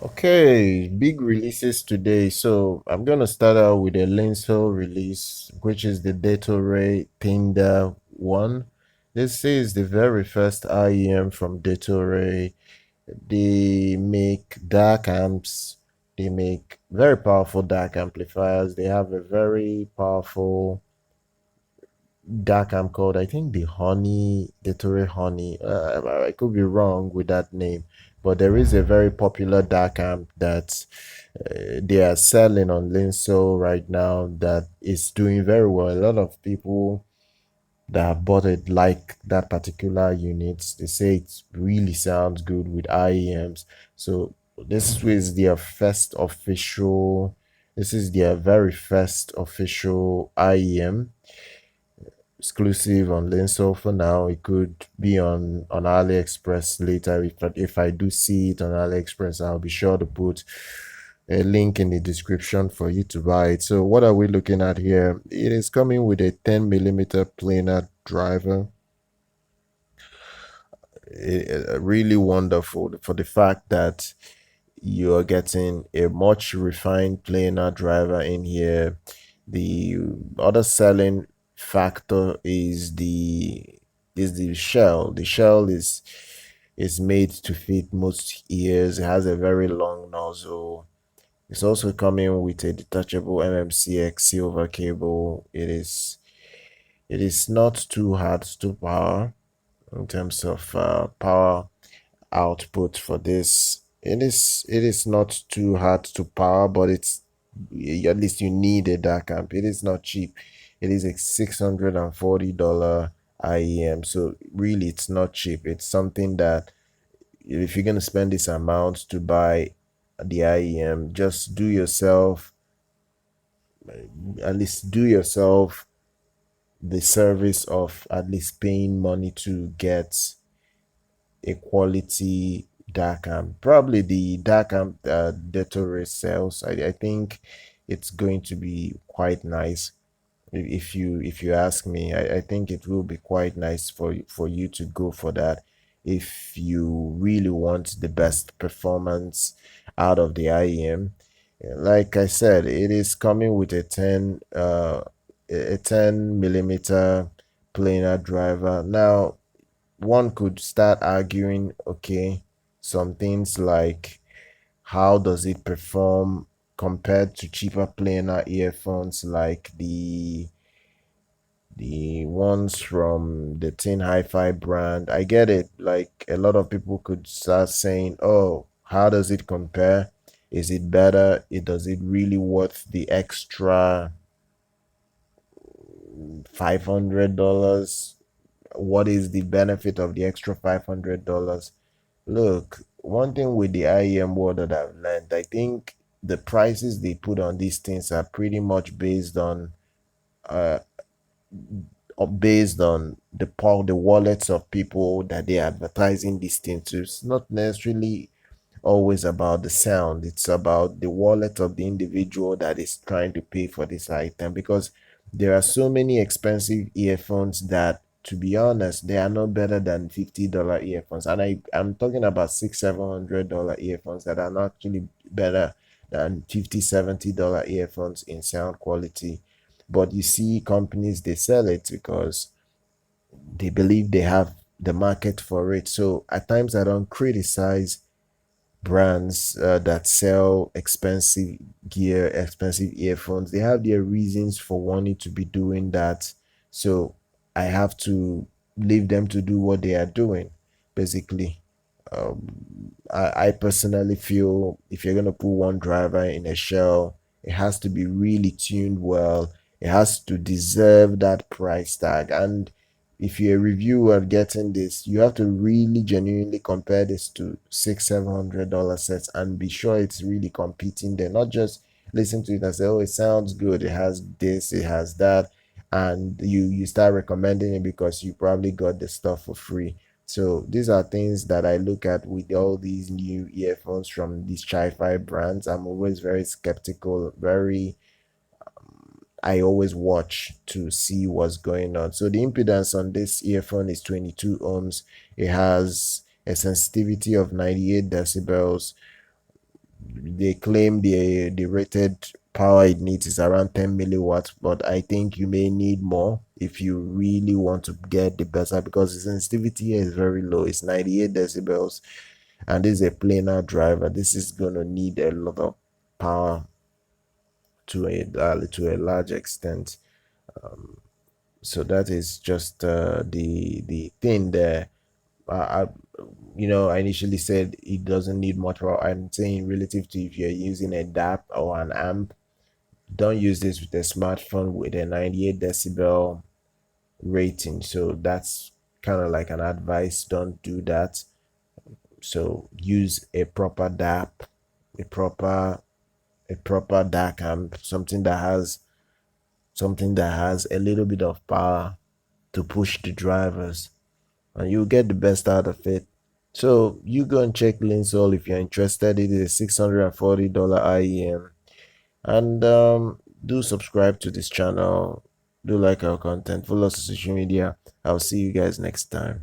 Okay, big releases today. So I'm gonna start out with a Lenso release, which is the Dethonray Tender I. This is the very first IEM from Dethonray. They make dark amps. They make very powerful dark amplifiers. They have a very powerful dark amp called, I think, the Toray Honey. I could be wrong with that name, but there is a very popular dark amp that they are selling on Linso right now that is doing very well. A lot of people that have bought it like that particular unit. They say it really sounds good with IEMs. So this is their first official. This is their very first official IEM exclusive on Lenso for now. It could be on AliExpress later. If I do see it on AliExpress, I'll be sure to put a link in the description for you to buy it. So what are we looking at here? It is coming with a 10mm planar driver. Really wonderful for the fact that you're getting a much refined planar driver in here. The other selling factor is the shell. The shell is made to fit most ears. It has a very long nozzle. It's also coming with a detachable MMCX silver cable. It is not too hard to power in terms of power output for this. It is not too hard to power, but it's at least you need a dark amp. It is not cheap. It is a $640 IEM. So really it's not cheap. It's something that if you're gonna spend this amount to buy the IEM, just do yourself at least do yourself the service of at least paying money to get a quality dark amp. Probably the dark amp Dethonray sells. I think it's going to be quite nice. If you ask me, I think it will be quite nice for you to go for that if you really want the best performance out of the IEM. Like I said, it is coming with a 10mm planar driver. Now one could start arguing, okay, some things like how does it perform compared to cheaper planar earphones like the ones from the Tin Hi-Fi brand. I get it. Like a lot of people could start saying, "Oh, how does it compare? Is it better? Does it really worth the extra $500? What is the benefit of the extra $500?" Look, one thing with the IEM world that I've learned, I think the prices they put on these things are pretty much uh based on the wallets of people that they're advertising these things to. It's not necessarily always about the sound. It's about the wallet of the individual that is trying to pay for this item, because there are so many expensive earphones that, to be honest, they are not better than $50 earphones. And I'm talking about $600-700 earphones that are not actually better than $50-70 earphones in sound quality. But you see companies, they sell it because they believe they have the market for it. So at times I don't criticize brands that sell expensive gear, expensive earphones. They have their reasons for wanting to be doing that. So I have to leave them to do what they are doing, basically. I personally feel if you're going to put one driver in a shell, it has to be really tuned well. It has to deserve that price tag. And if you're a reviewer getting this, you have to really genuinely compare this to $600-700 sets and be sure it's really competing there. Not just listen to it and say, oh, it sounds good, it has this, it has that, and you start recommending it because you probably got the stuff for free. So these are things that I look at with all these new earphones from these CiFi brands. I'm always very skeptical, I always watch to see what's going on. So the impedance on this earphone is 22 ohms. It has a sensitivity of 98 decibels. they claim the rated power it needs is around 10 milliwatts, but I think you may need more if you really want to get the better, because the sensitivity here is very low. It's 98 decibels, and this is a planar driver. This is gonna need a lot of power to a large extent. So that is just the thing there. I, I initially said it doesn't need much power. I'm saying relative to if you're using a DAP or an amp, don't use this with a smartphone with a 98 decibel rating. So that's kind of like an advice. Don't do that. So use a proper DAP, a proper DAC amp, something that has a little bit of power to push the drivers, and you'll get the best out of it. So you go and check Linsol if you're interested. It is a $640 IEM. And do subscribe to this channel. Do like our content. Follow us on social media. I'll see you guys next time.